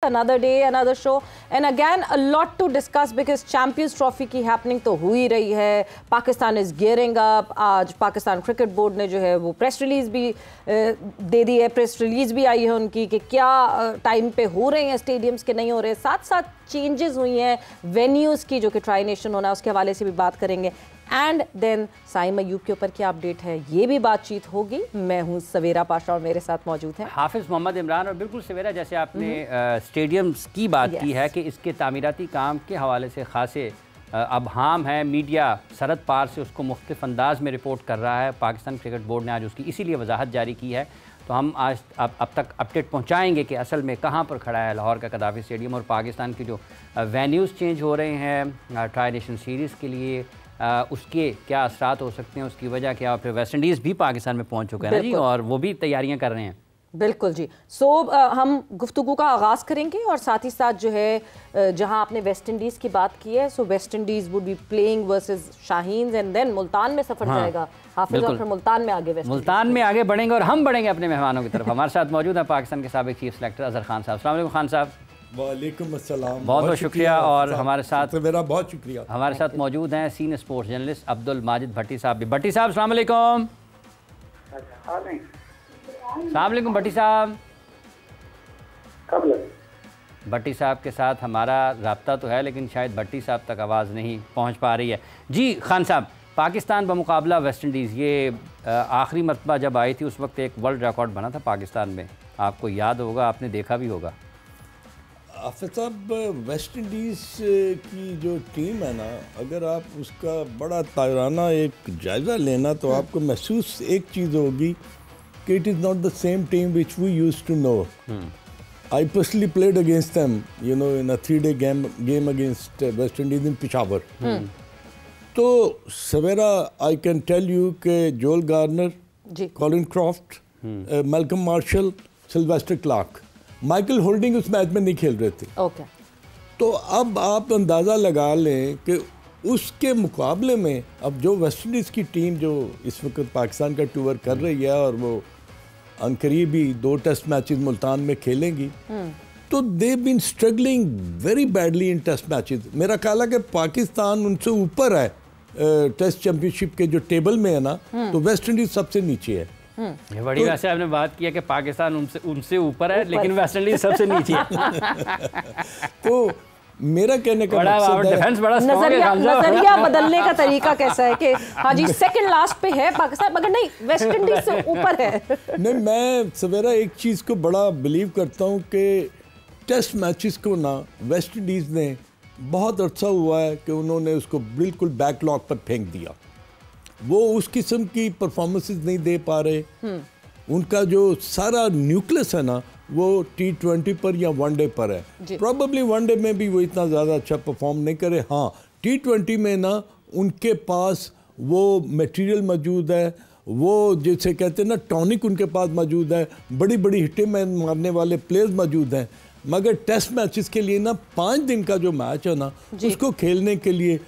another day, another show, and again a lot to discuss because Champions Trophy की happening तो हुई रही है. Pakistan is gearing up. आज पाकिस्तान क्रिकेट बोर्ड ने जो है वो प्रेस रिलीज भी दे दी है. प्रेस रिलीज भी आई है उनकी कि क्या टाइम पे हो रहे हैं स्टेडियम्स के नहीं हो रहे. साथ साथ चेंजेस हुई हैं वेन्यूज़ की जो कि ट्राई नेशन होना है उसके हवाले से भी बात करेंगे. एंड देन साइम अयूब के ऊपर क्या अपडेट है ये भी बातचीत होगी. मैं हूँ सवेरा पाशा और मेरे साथ मौजूद हैं हाफिज़ मोहम्मद इमरान. और बिल्कुल सवेरा, जैसे आपने स्टेडियम्स की बात की है कि इसके तामीराती काम के हवाले से खासे अबहाम है. मीडिया सरहद पार से उसको मुख्तलिफ अंदाज में रिपोर्ट कर रहा है. पाकिस्तान क्रिकेट बोर्ड ने आज उसकी इसीलिए वजाहत जारी की है. तो हम आज अब तक अपडेट पहुंचाएंगे कि असल में कहाँ पर खड़ा है लाहौर का कदाफी स्टेडियम और पाकिस्तान की जो वेन्यूज़ चेंज हो रहे हैं ट्राई नेशन सीरीज़ के लिए, उसके क्या असरात हो सकते हैं, उसकी वजह क्या. फिर वेस्ट इंडीज़ भी पाकिस्तान में पहुंच चुका है ना जी, और वो भी तैयारियां कर रहे हैं. बिल्कुल जी. हम गुफ्तगू का आगाज़ करेंगे और साथ ही साथ जो है जहां आपने वेस्ट इंडीज़ की बात की है, West Indies would be playing versus Shaheens and then Multan में सफ़र जाएगा हाफिज़ और फिर मुल्तान में आगे मुल्तान में आगे बढ़ेंगे और हम बढ़ेंगे अपने मेहमानों की तरफ. हमारे साथ मौजूद हैं पाकिस्तान के साबिक़ चीफ सेलेक्टर अज़हर खान साहब. अस्सलाम वालेकुम खान साहब. वालेकुम अस्सलाम. बहुत बहुत शुक्रिया. और हमारे साथ मेरा बहुत शुक्रिया. हमारे साथ मौजूद हैं senior sports journalist Abdul Majid Bhatti साहब. भट्टी साहब अस्सलाम वालेकुम. अस्सलाम वालेकुम भट्टी साहब. भट्टी साहब के साथ हमारा राब्ता तो है लेकिन शायद भट्टी साहब तक आवाज़ नहीं पहुंच पा रही है. जी खान साहब, पाकिस्तान बमुकाबला वेस्ट इंडीज़ ये आखिरी मरतबा जब आई थी उस वक्त एक वर्ल्ड रिकॉर्ड बना था पाकिस्तान में. आपको याद होगा, आपने देखा भी होगा. आफिद साहब, वेस्ट इंडीज़ की जो टीम है ना, अगर आप उसका बड़ा ताराना एक जायज़ा लेना तो आपको महसूस एक चीज़ होगी कि it is not the same team which we used to know. I personally played against them, you know, in a 3-day game against West Indies in Peshawar. तो सवेरा आई कैन टेल यू कि Joel Garner, Colin Croft, Malcolm Marshall, Sylvester Clarke, Michael Holding उस match में नहीं खेल रहे थे. तो अब आप अंदाज़ा लगा लें कि उसके मुकाबले में अब जो वेस्ट इंडीज़ की टीम जो इस वक्त पाकिस्तान का टूर कर रही है और वो अनकरीब ही 2 टेस्ट मैचेस मुल्तान में खेलेंगी, तो they been struggling very badly in test matches. मेरा ख्याल है कि पाकिस्तान उनसे ऊपर है टेस्ट चैंपियनशिप के जो टेबल में है ना, तो वेस्ट इंडीज सबसे नीचे है. ये बड़ी वैसे आपने बात किया कि पाकिस्तान उनसे ऊपर है लेकिन वेस्ट इंडीज सबसे नीचे है. तो मेरा कहने का मकसद है नजरिया बदलने का तरीका कैसा है कि हाँ जी सेकंड लास्ट पे है पाकिस्तान मगर नहीं वेस्ट इंडीज से ऊपर है. नहीं, मैं सवेरा एक चीज़ को बड़ा बिलीव करता हूँ कि टेस्ट मैचेस को ना वेस्ट इंडीज़ ने बहुत अच्छा हुआ है कि उन्होंने उसको बिल्कुल बैकलॉग पर फेंक दिया. वो उस किस्म की परफॉर्मेंसेस नहीं दे पा रहे. उनका जो सारा न्यूक्लियस है ना वो T20 पर या वनडे पर है. प्रॉबेबली वनडे में भी वो इतना ज़्यादा अच्छा परफॉर्म नहीं करे. हाँ, T20 में ना उनके पास वो मटेरियल मौजूद है, वो जैसे कहते हैं ना टॉनिक उनके पास मौजूद है, बड़ी बड़ी हिटें मारने वाले प्लेयर्स मौजूद हैं. मगर टेस्ट मैचेस के लिए ना 5 दिन का जो मैच है ना उसको खेलने के लिए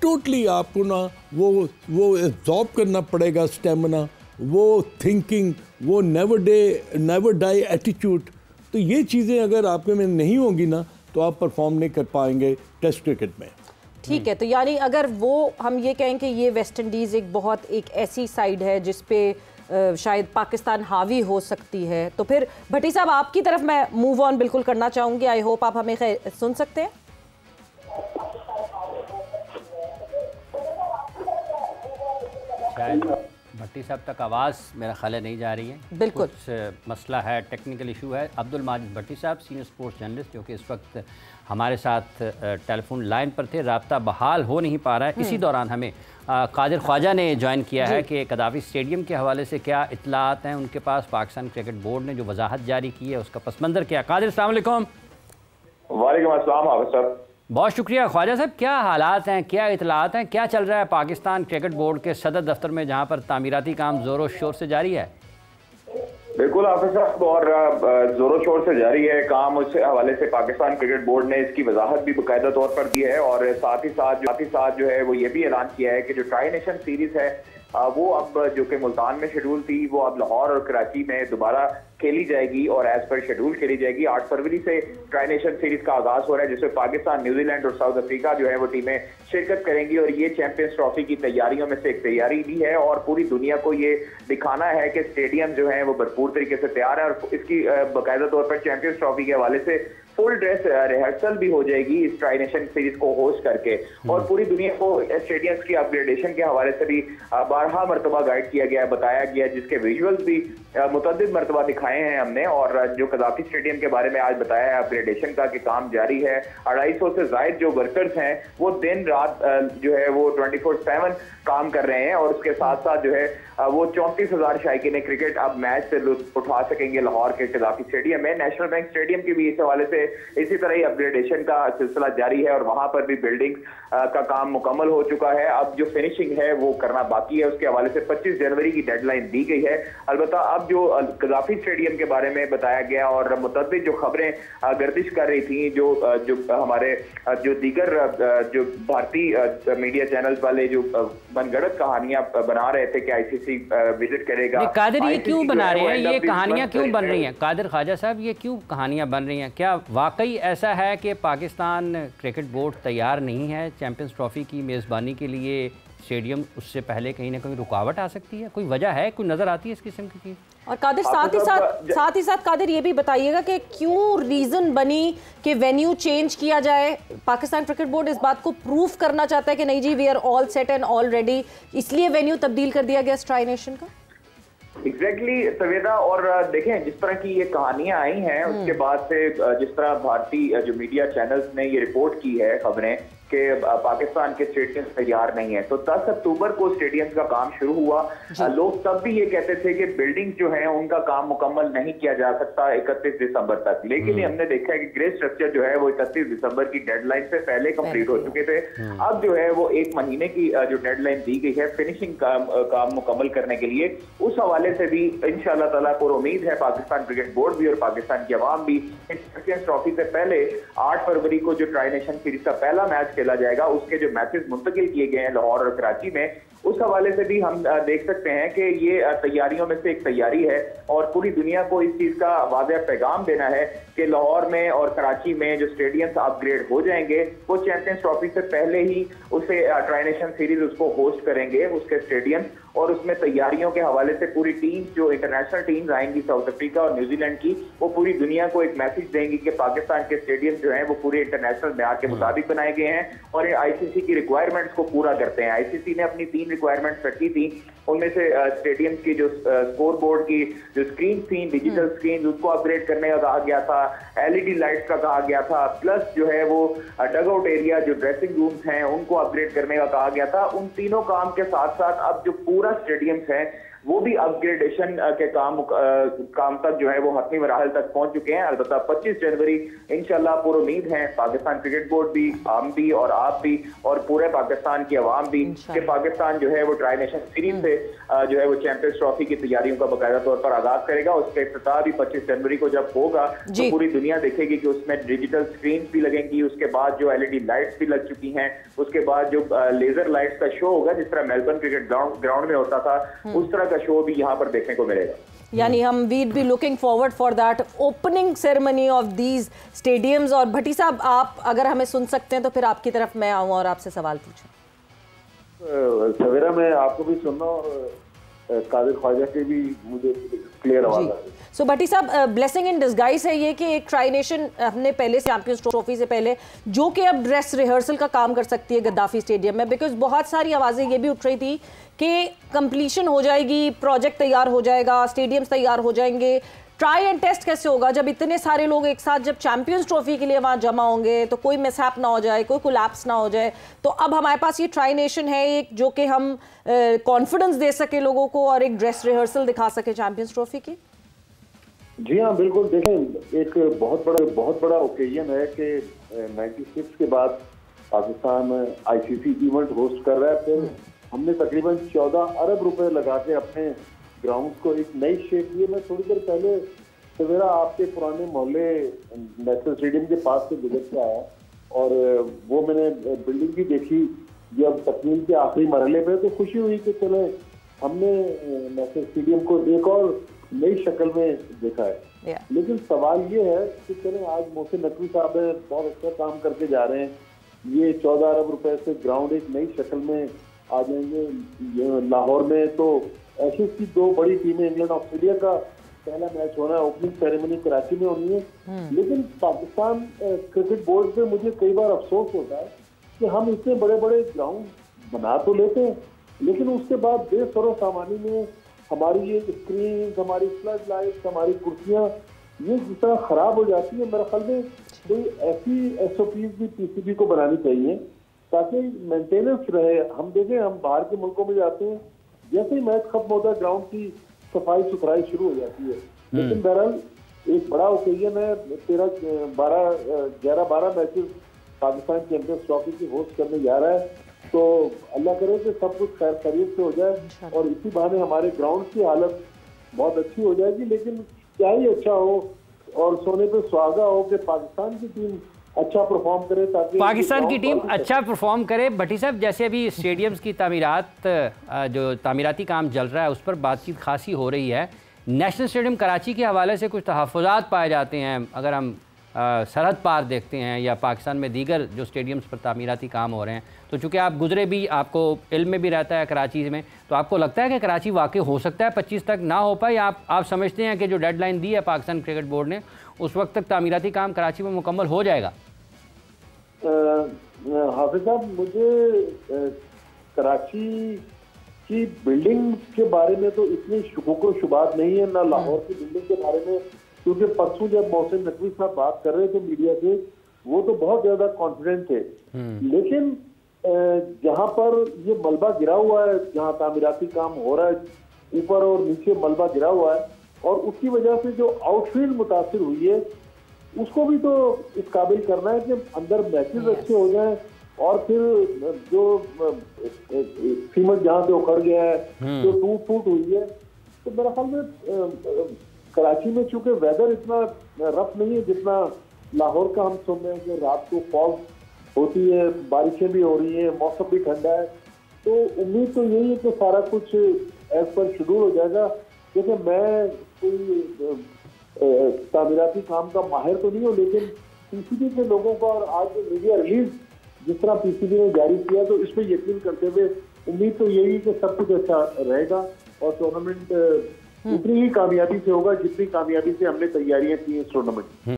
टोटली आपको ना वो एब्जॉर्ब करना पड़ेगा. स्टेमिना, वो थिंकिंग, वो नेवर डाई एटीट्यूड. तो ये चीज़ें अगर आपके में नहीं होंगी ना तो आप परफॉर्म नहीं कर पाएंगे टेस्ट क्रिकेट में. ठीक है, तो यानी अगर वो हम ये कहें कि ये वेस्ट इंडीज़ एक ऐसी साइड है जिस पे शायद पाकिस्तान हावी हो सकती है, तो फिर भट्टी साहब आपकी तरफ मैं मूव ऑन बिल्कुल करना चाहूँगी. आई होप आप हमें सुन सकते हैं. भट्टी साहब तक आवाज़ मेरा ख्याल नहीं जा रही है. बिल्कुल कुछ मसला है, टेक्निकल इशू है. अब्दुल माजिद भट्टी साहब सीनियर स्पोर्ट्स जर्नलिस्ट जो कि इस वक्त हमारे साथ टेलीफोन लाइन पर थे. राब्ता बहाल हो नहीं पा रहा है. इसी दौरान हमें कादिर ख्वाजा ने ज्वाइन किया है कि कदाफी स्टेडियम के हवाले से क्या इत्तलात हैं उनके पास. पाकिस्तान क्रिकेट बोर्ड ने जो वजाहत जारी की है उसका पस मंज़र क्या. कादिर अस्सलाम वालेकुम. वालेकुम अस्सलाम हाफिज़ साहब. बहुत शुक्रिया. ख्वाजा साहब, क्या हालात हैं, क्या इत्तलात हैं, क्या चल रहा है पाकिस्तान क्रिकेट बोर्ड के सदर दफ्तर में जहां पर तामीराती काम ज़ोरों शोर से जारी है? बिल्कुल हाफिज़ साहब, और ज़ोरों शोर से जारी है काम. उस हवाले से पाकिस्तान क्रिकेट बोर्ड ने इसकी वजाहत भी बाकायदा तौर पर दी है और साथ ही साथ जो है वो ये भी ऐलान किया है कि जो ट्राई नेशन सीरीज़ है वो अब जो कि मुल्तान में शेड्यूल थी वो अब लाहौर और कराची में दोबारा खेली जाएगी और एज पर शेड्यूल खेली जाएगी। 8 फरवरी से ट्राई नेशन सीरीज का आगाज हो रहा है, जिसमें पाकिस्तान, न्यूजीलैंड और साउथ अफ्रीका जो है वो टीमें शिरकत करेंगी और ये चैंपियंस ट्रॉफी की तैयारियों में से एक तैयारी भी है और पूरी दुनिया को ये दिखाना है कि स्टेडियम जो है वो भरपूर तरीके से तैयार है और इसकी बाकायदा तौर पर चैंपियंस ट्रॉफी के हवाले से फुल ड्रेस रिहर्सल भी हो जाएगी इस ट्राई नेशन सीरीज को होस्ट करके और पूरी दुनिया को स्टेडियम्स की अपग्रेडेशन के हवाले से भी 12 मरतबा गाइड किया गया, बताया गया, जिसके विजुअल्स भी मुतअद्दिद मरतबा दिखाए हैं हमने। और जो कदाफी स्टेडियम के बारे में आज बताया है अपग्रेडेशन का कि काम जारी है। 250 से ज्यादा जो वर्कर्स हैं वो दिन रात जो है वो 24/7 काम कर रहे हैं और उसके साथ साथ जो है वो 34,000 शायकीन क्रिकेट अब मैच से लुत्फ उठा सकेंगे लाहौर के कदाफी स्टेडियम में। नेशनल बैंक स्टेडियम की भी इस हवाले से इसी तरह ही अपग्रेडेशन का सिलसिला जारी है और वहां पर भी बिल्डिंग का काम मुकम्मल हो चुका है। अब जो फिनिशिंग है वो करना बाकी है, उसके हवाले से 25 जनवरी की डेडलाइन दी गई है। अलबत्ता अब जो कदाफी स्टेडियम के बारे में बताया गया और मुतअद्दिद जो खबरें गर्दिश कर रही थी, जो हमारे जो दीगर जो भारतीय मीडिया चैनल्स वाले जो मनगढ़ंत कहानियां बना रहे थे कि आईसीसी विजिट करेगा। कादिर, ये क्यों बना रहे हैं, ये कहानियां क्यों बन रही हैं? कादिर ख्वाजा साहब, ये क्यों कहानियां बन रही हैं? क्या वाकई ऐसा है कि पाकिस्तान क्रिकेट बोर्ड तैयार नहीं है चैंपियंस ट्रॉफी की मेज़बानी के लिए? स्टेडियम उससे पहले कहीं ना कहीं रुकावट आ सकती है, कोई वजह है, कोई नजर आती है इस किस्म की चीज? और कादिर साथ ही साथ कादिर ये भी बताइएगा कि क्यों रीजन बनी कि वेन्यू चेंज किया जाए? पाकिस्तान क्रिकेट बोर्ड इस बात को प्रूफ करना चाहता है कि नहीं जी we are all set and all ready, इसलिए वेन्यू तब्दील कर दिया गया ट्राई नेशन का? एग्जैक्टली सवेदा, और देखें जिस तरह की ये कहानियां आई हैं उसके बाद से जिस तरह भारतीय जो मीडिया चैनल्स ने ये रिपोर्ट की है खबरें कि पाकिस्तान के स्टेडियम तैयार नहीं है, तो 10 अक्टूबर को स्टेडियम का काम शुरू हुआ। लोग तब भी ये कहते थे कि बिल्डिंग जो है उनका काम मुकम्मल नहीं किया जा सकता 31 दिसंबर तक, लेकिन हमने देखा है कि ग्रे स्ट्रक्चर जो है वो 31 दिसंबर की डेडलाइन से पहले कंप्लीट हो चुके थे। अब जो है वो 1 महीने की जो डेडलाइन दी गई है फिनिशिंग काम मुकम्मल करने के लिए, उस हवाले से भी इंशाअल्लाह ताला को उम्मीद है पाकिस्तान क्रिकेट बोर्ड भी और पाकिस्तान की आवाम भी चैंपियंस ट्रॉफी से पहले 8 फरवरी को जो ट्राई नेशन सीरीज का पहला मैच खेला जाएगा उसके जो मैचेस मुंतकिल किए गए हैं लाहौर और कराची में, उस हवाले से भी हम देख सकते हैं कि ये तैयारियों में से एक तैयारी है और पूरी दुनिया को इस चीज का वाज़ेह पैगाम देना है कि लाहौर में और कराची में जो स्टेडियम्स अपग्रेड हो जाएंगे वो चैंपियंस ट्रॉफी से पहले ही उसे ट्राई नेशन सीरीज उसको होस्ट करेंगे उसके स्टेडियम, और उसमें तैयारियों के हवाले से पूरी टीम जो इंटरनेशनल टीम्स आएंगी साउथ अफ्रीका और न्यूजीलैंड की, वो पूरी दुनिया को एक मैसेज देंगी कि पाकिस्तान के स्टेडियम जो हैं वो पूरे इंटरनेशनल मेयार के मुताबिक बनाए गए हैं और आईसीसी की रिक्वायरमेंट्स को पूरा करते हैं। आईसीसी ने अपनी 3 रिक्वायरमेंट्स रखी थी, उनमें से स्टेडियम की जो स्कोर बोर्ड की जो स्क्रीन थी, डिजिटल स्क्रीन, उसको अपग्रेड करने का कहा गया था, एलईडी लाइट्स का कहा गया था, प्लस जो है वो डग आउट एरिया जो ड्रेसिंग रूम्स हैं उनको अपग्रेड करने का कहा गया था। उन तीनों काम के साथ साथ अब जो पूरा स्टेडियम्स है वो भी अपग्रेडेशन के काम तक जो है वो हतमी मराहल तक पहुंच चुके हैं। अलबत्ता 25 जनवरी इंशाल्लाह पूरी उम्मीद है पाकिस्तान क्रिकेट बोर्ड भी, हम भी और आप भी और पूरे पाकिस्तान की आवाम भी कि पाकिस्तान जो है वो ट्राई नेशन सीरीज से जो है वो चैंपियंस ट्रॉफी की तैयारियों का बाकायदा तौर पर आगाज करेगा। उसका इफ्तिताह भी 25 जनवरी को जब होगा तो पूरी दुनिया देखेगी कि उसमें डिजिटल स्क्रीन भी लगेंगी, उसके बाद जो एलईडी लाइट्स भी लग चुकी हैं, उसके बाद जो लेजर लाइट्स का शो होगा जिस तरह मेलबर्न क्रिकेट ग्राउंड में होता था उस तरह का शो भी यहाँ पर देखने को मिलेगा। यानी हम weed be looking forward for that opening ceremony of these stadiums. और भट्टी साहब, आप अगर हमें सुन सकते हैं तो फिर आपकी तरफ मैं आऊँ और आपसे सवाल पूछूं। सवेरा मैं आपको भी सुनना और कादिर ख्वाजा के भी मुझे क्लियर आवाज आ रही है। सो भट्टी साहब, ब्लेसिंग इन डिस्गाइज है ये कि एक ट्राई नेशन हमने पहले चैंपियंस ट्रॉफी से पहले जो कि अब ड्रेस रिहर्सल का काम कर सकती है गद्दाफी स्टेडियम में, बिकॉज बहुत सारी आवाज़ें ये भी उठ रही थी कि कंप्लीशन हो जाएगी, प्रोजेक्ट तैयार हो जाएगा, स्टेडियम्स तैयार हो जाएंगे, ट्राई एंड टेस्ट कैसे होगा जब इतने सारे लोग एक साथ जब चैंपियंस ट्रॉफी के लिए वहाँ जमा होंगे तो कोई मिसहैप ना हो जाए, कोई कोलैप्स ना हो जाए। तो अब हमारे पास ये ट्राई नेशन है एक जो कि हम कॉन्फिडेंस दे सके लोगों को और एक ड्रेस रिहर्सल दिखा सके चैंपियंस ट्रॉफी की। जी हाँ, बिल्कुल। देखें, एक बहुत बड़ा ओकेजन है कि 96 के बाद पाकिस्तान आईसीसी इवेंट होस्ट कर रहा है। फिर हमने तकरीबन 14 अरब रुपए लगा के अपने ग्राउंड को एक नई शेप दी। मैं थोड़ी देर पहले सवेरा आपके पुराने मोहल्ले नेशनल स्टेडियम के पास से गुजर के आया और वो मैंने बिल्डिंग भी देखी जब तकमील के आखिरी मरहले पे, तो खुशी हुई कि चले हमने नेशनल स्टेडियम को एक और नई शक्ल में देखा है। लेकिन सवाल ये है कि चले आज मोहसिन नकवी साहब बहुत अच्छा काम करके जा रहे हैं, ये 14 अरब रुपए से ग्राउंड एक नई शक्ल में आ जाएंगे लाहौर में। तो एशेज की 2 बड़ी टीमें, इंग्लैंड ऑस्ट्रेलिया का पहला मैच होना है, ओपनिंग सेरेमनी कराची में होनी है। लेकिन पाकिस्तान क्रिकेट बोर्ड पे मुझे कई बार अफसोस होता है कि हम इतने बड़े बड़े ग्राउंड बना तो लेते हैं, लेकिन उसके बाद बेसरो सामानी में हमारी ये स्क्रीन, हमारी फ्लड लाइट, हमारी कुर्सियां ये जिस तरह खराब हो जाती है, मेरे ख्याल में कोई ऐसी SOPs भी PCB को बनानी चाहिए ताकि मेंटेनेंस रहे। हम देखें, हम बाहर के मुल्कों में जाते हैं, जैसे ही मैच खत्म होता है ग्राउंड की सफाई सुथराई शुरू हो जाती है। लेकिन बहरहाल एक बड़ा ओकेजन है, 11-12 मैचेस पाकिस्तान चैंपियंस ट्रॉफी की होस्ट करने जा रहा है। तो अल्लाह करे कि सब कुछ खैर खैरियत से हो जाए और इसी बहाने हमारे ग्राउंड की हालत बहुत अच्छी हो जाएगी। लेकिन क्या ही अच्छा हो और सोने पे सुहागा हो कि पाकिस्तान की टीम अच्छा परफॉर्म करे, ताकि पाकिस्तान की टीम अच्छा परफॉर्म करे। भट्टी साहब, जैसे अभी स्टेडियम्स की तामीरात, जो तामीराती काम चल रहा है, उस पर बातचीत खासी हो रही है। नेशनल स्टेडियम कराची के हवाले से कुछ तहफ़्फ़ुज़ात पाए जाते हैं, अगर हम सरहद पार देखते हैं या पाकिस्तान में दीगर जो स्टेडियम्स पर तामीराती काम हो रहे हैं। तो चूँकि आप गुजरे भी, आपको इल्म में भी रहता है कराची में, तो आपको लगता है कि कराची वाकई हो सकता है 25 तक ना हो पाए, या आप समझते हैं कि जो डेडलाइन दी है पाकिस्तान क्रिकेट बोर्ड ने उस वक्त तक तामीराती काम कराची में मुकम्मल हो जाएगा? हाफिज साहब, मुझे कराची की बिल्डिंग के बारे में तो इतनी शुबो शुबात नहीं है, ना लाहौर की बिल्डिंग के बारे में, क्योंकि परसों जब मोहसिन नकवी साहब बात कर रहे थे मीडिया से, वो तो बहुत ज्यादा कॉन्फिडेंट थे। लेकिन जहां पर ये मलबा गिरा हुआ है, जहां तामीराती काम हो रहा है, ऊपर और नीचे मलबा गिरा हुआ है, और उसकी वजह से जो आउटफील्ड मुतासिर हुई है, उसको भी तो इस काबिल करना है कि अंदर मैचेस अच्छे हो जाएं। और फिर जो सीमेंट जहाँ से उखड़ गया है, जो टूट फूट हुई है, तो मेरा ख्याल में कराची में चूंकि वेदर इतना रफ नहीं है जितना लाहौर का हम सुन रहे हैं कि रात को फॉग होती है, बारिशें भी हो रही है, मौसम भी ठंडा है। तो उम्मीद तो यही है कि सारा कुछ एज पर शेड्यूल हो जाएगा। जैसे मैं कोई तामीराती काम का माहिर तो नहीं हूँ, लेकिन PCB के लोगों का और आज जो मीडिया रिलीज जिस तरह PCB ने जारी किया, तो इस पर यकीन करते हुए उम्मीद तो यही कि सब कुछ अच्छा रहेगा और टूर्नामेंट उतनी ही कामयाबी से होगा जितनी कामयाबी से हमने तैयारियां की इस टूर्नामेंट।